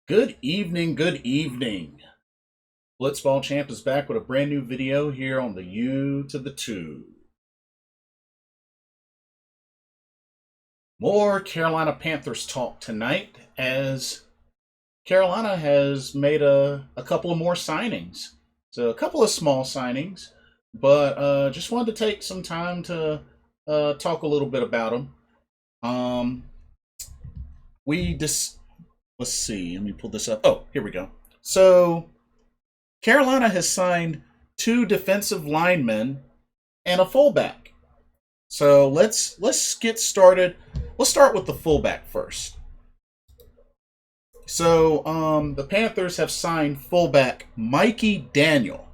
Good evening, good evening. Blitzball Champ is back with a brand new video here on the U to the 2. More Carolina Panthers talk tonight as Carolina has made a couple of more signings. So a couple of small signings, but just wanted to take some time to talk a little bit about them. We just let's see. Let me pull this up. Oh, here we go. So Carolina has signed two defensive linemen and a fullback. So let's get started. Let's start with the fullback first. So the Panthers have signed fullback Mikey Daniel.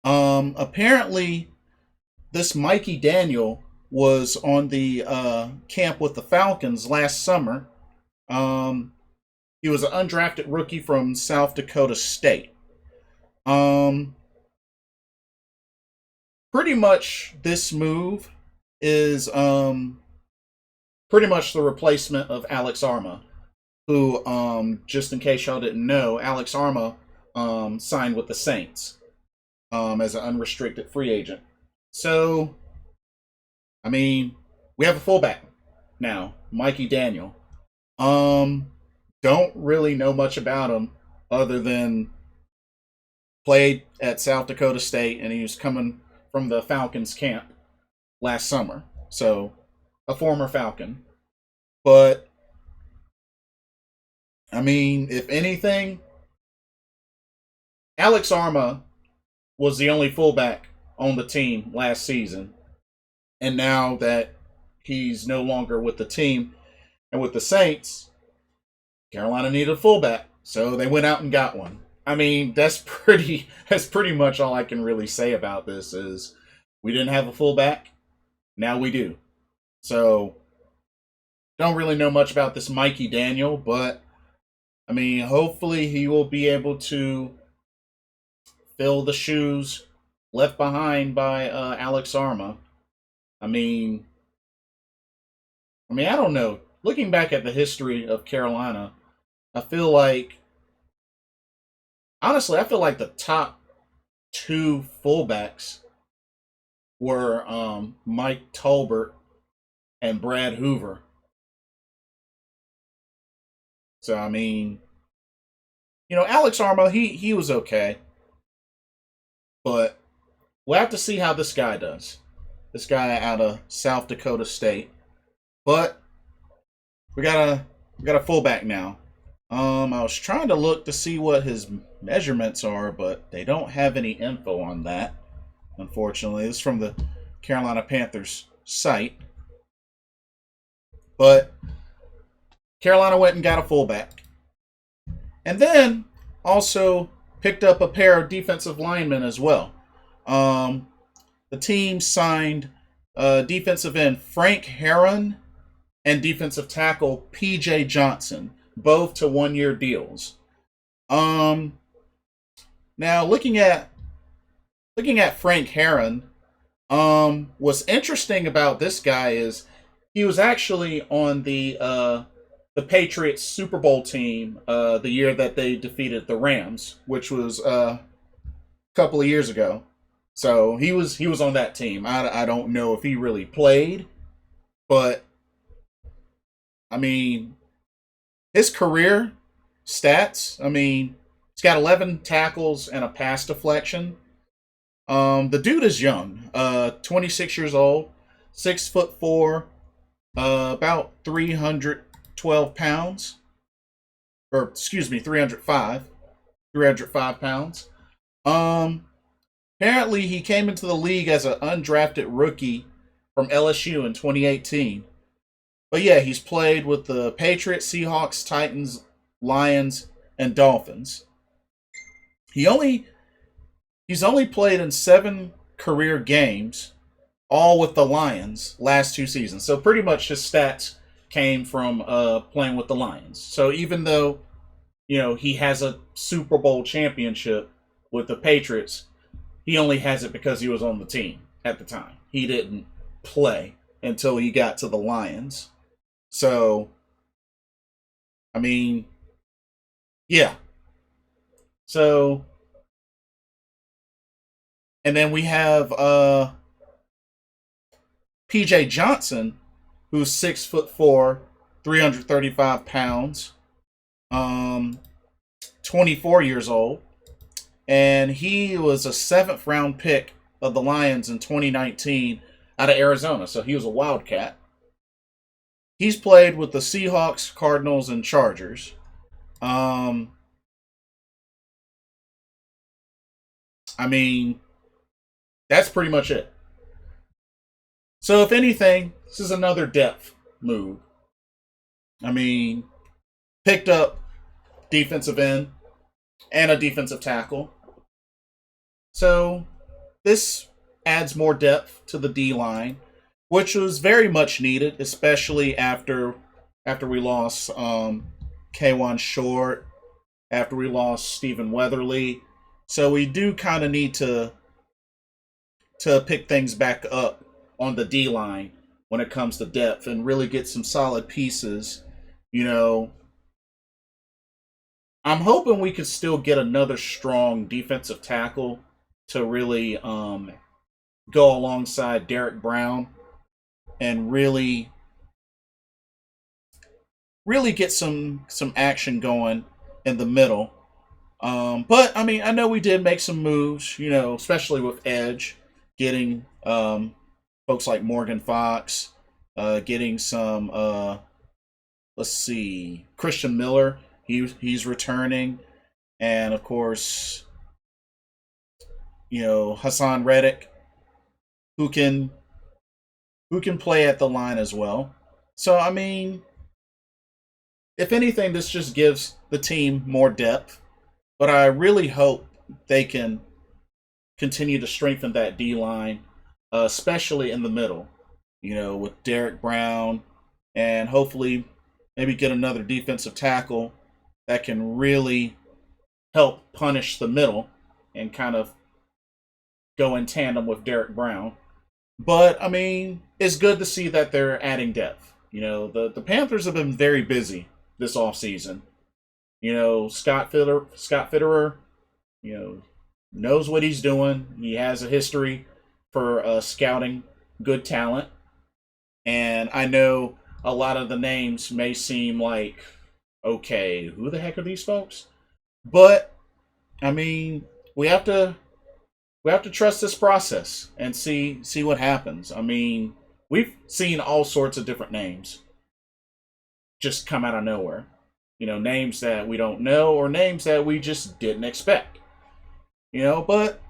Apparently, this Mikey Daniel was on the camp with the Falcons last summer. He was an undrafted rookie from South Dakota State. Pretty much this move is pretty much the replacement of Alex Arma, who just in case y'all didn't know, Alex Arma signed with the Saints as an unrestricted free agent. So, I mean, we have a fullback now, Mikey Daniel. Don't really know much about him other than played at South Dakota State, and he was coming from the Falcons camp last summer. So, a former Falcon. But, I mean, if anything, Alex Arma was the only fullback on the team last season. And now that he's no longer with the team and with the Saints, Carolina needed a fullback. So they went out and got one. I mean, that's pretty much all I can really say about this is we didn't have a fullback. Now we do. So don't really know much about this Mikey Daniel, but I mean, hopefully he will be able to fill the shoes left behind by Alex Arma. I mean, I don't know. Looking back at the history of Carolina, I feel like the top two fullbacks were Mike Tolbert and Brad Hoover. So I mean, Alex Arma, he was okay, but we'll have to see how this guy does. This guy out of South Dakota State, but we got a fullback now. I was trying to look to see what his measurements are, but they don't have any info on that. Unfortunately, this is from the Carolina Panthers site. But Carolina went and got a fullback. And then also picked up a pair of defensive linemen as well. The team signed defensive end Frank Herron and defensive tackle P.J. Johnson, both to 1-year deals. Now looking at Frank Herron, what's interesting about this guy is he was actually on the Patriots Super Bowl team the year that they defeated the Rams, which was a couple of years ago. So he was on that team. I don't know if he really played, but I mean, his career stats, I mean, he's got 11 tackles and a pass deflection. The dude is young, 26 years old, 6'4", about 312 pounds, or excuse me, 305 pounds. Apparently he came into the league as an undrafted rookie from LSU in 2018. But yeah, he's played with the Patriots, Seahawks, Titans, Lions, and Dolphins. He's only played in 7 career games, all with the Lions last 2 seasons. So pretty much his stats came from playing with the Lions. So even though he has a Super Bowl championship with the Patriots, he only has it because he was on the team at the time. He didn't play until he got to the Lions. So, I mean, Yeah. So, and then we have P.J. Johnson, who's 6'4", 335 pounds, um, 24 years old, and he was a 7th-round pick of the Lions in 2019 out of Arizona. So he was a Wildcat. He's played with the Seahawks, Cardinals, and Chargers. Um, I mean, that's pretty much it. So if anything, this is another depth move. I mean, picked up defensive end and a defensive tackle. So this adds more depth to the D line, which was very much needed, especially after we lost K1 Short, after we lost Stephen Weatherly. So we do kind of need to pick things back up on the D line when it comes to depth and really get some solid pieces. You know, I'm hoping we could still get another strong defensive tackle to really go alongside Derek Brown and really get some action going in the middle. But I mean, I know we did make some moves, especially with edge, getting folks like Morgan Fox, getting some let's see, Christian Miller. He's returning, and of course, Hassan Reddick, who can play at the line as well. So I mean, if anything, this just gives the team more depth. But I really hope they can continue to strengthen that D line, especially in the middle. With Derek Brown, and hopefully maybe get another defensive tackle that can really help punish the middle and kind of go in tandem with Derek Brown. But I mean, it's good to see that they're adding depth. The Panthers have been very busy this offseason. Scott Fitterer, knows what he's doing. He has a history for scouting good talent. And I know a lot of the names may seem like, okay, who the heck are these folks? But I mean, we have to trust this process and see what happens. I mean, we've seen all sorts of different names just come out of nowhere. Names that we don't know or names that we just didn't expect. But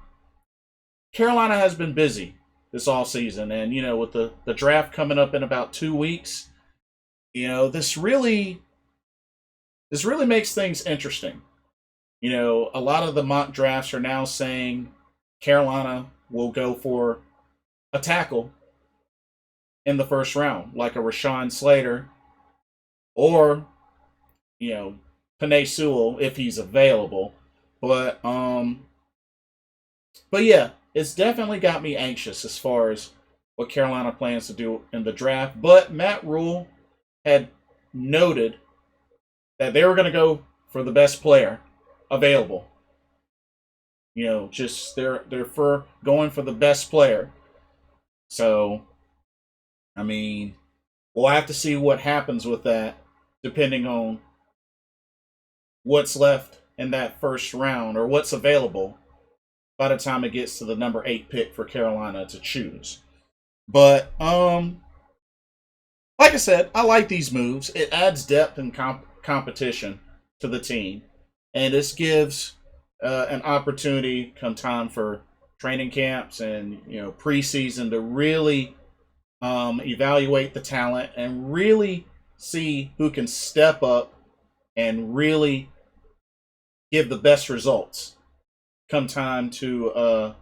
Carolina has been busy this all season, and with the draft coming up in about 2 weeks, this really makes things interesting. A lot of the mock drafts are now saying Carolina will go for a tackle in the first round, like a Rashawn Slater, or Penei Sewell if he's available. But yeah, it's definitely got me anxious as far as what Carolina plans to do in the draft. But Matt Rule had noted that they were going to go for the best player available. Just they're for going for the best player. So, I mean, we'll have to see what happens with that, depending on what's left in that first round or what's available by the time it gets to the number 8 pick for Carolina to choose. But like I said, I like these moves. It adds depth and competition to the team, and this gives an opportunity come time for training camps and preseason to really evaluate the talent and really see who can step up and really give the best results come time to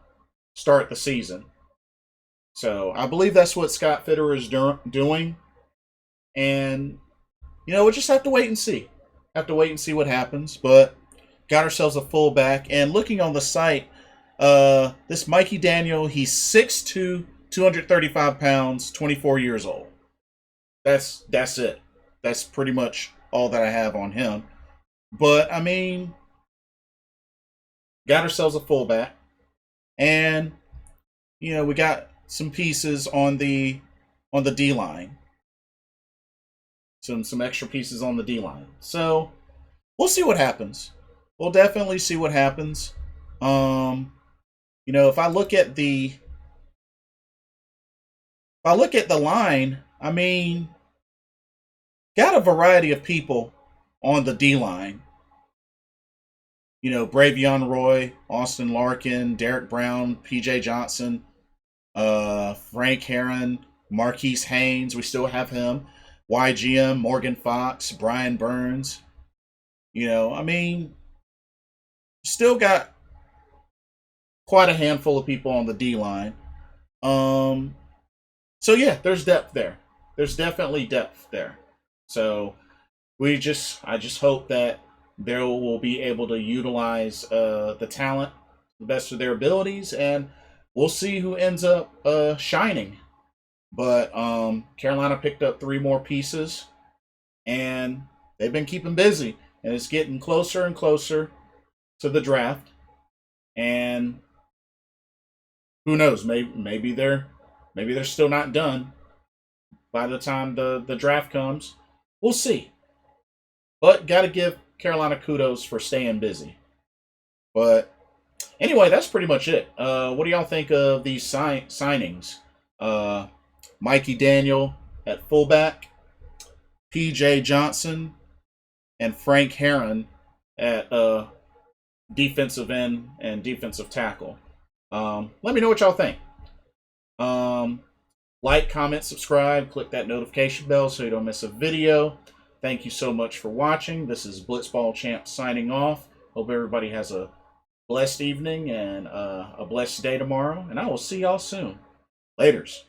start the season. So I believe that's what Scott Fitterer is doing. And, we'll just have to wait and see. Have to wait and see what happens. But got ourselves a fullback. And looking on the site, this Mikey Daniel, he's 6'2", 235 pounds, 24 years old. That's it. That's pretty much all that I have on him. But I mean, got ourselves a fullback, and we got some pieces on the D line, some extra pieces on the D line. So we'll see what happens. We'll definitely see what happens. If I look at the line, I mean, got a variety of people on the D line. Bravion Roy, Austin Larkin, Derek Brown, P.J. Johnson, Frank Herron, Marquise Haynes. We still have him. YGM, Morgan Fox, Brian Burns. I mean, still got quite a handful of people on the D line. So yeah, there's depth there. There's definitely depth there. So I just hope that they will be able to utilize the talent the best of their abilities, and we'll see who ends up shining. But Carolina picked up 3 more pieces, and they've been keeping busy, and it's getting closer and closer to the draft. And who knows? Maybe they're still not done by the time the draft comes. We'll see. But got to give Carolina kudos for staying busy. But anyway, that's pretty much it. What do y'all think of these signings? Mikey Daniel at fullback, P.J. Johnson, and Frank Herron at defensive end and defensive tackle. Let me know what y'all think. Like, comment, subscribe, click that notification bell so you don't miss a video. Thank you so much for watching. This is Blitzball Champ signing off. Hope everybody has a blessed evening and a blessed day tomorrow. And I will see y'all soon. Laters.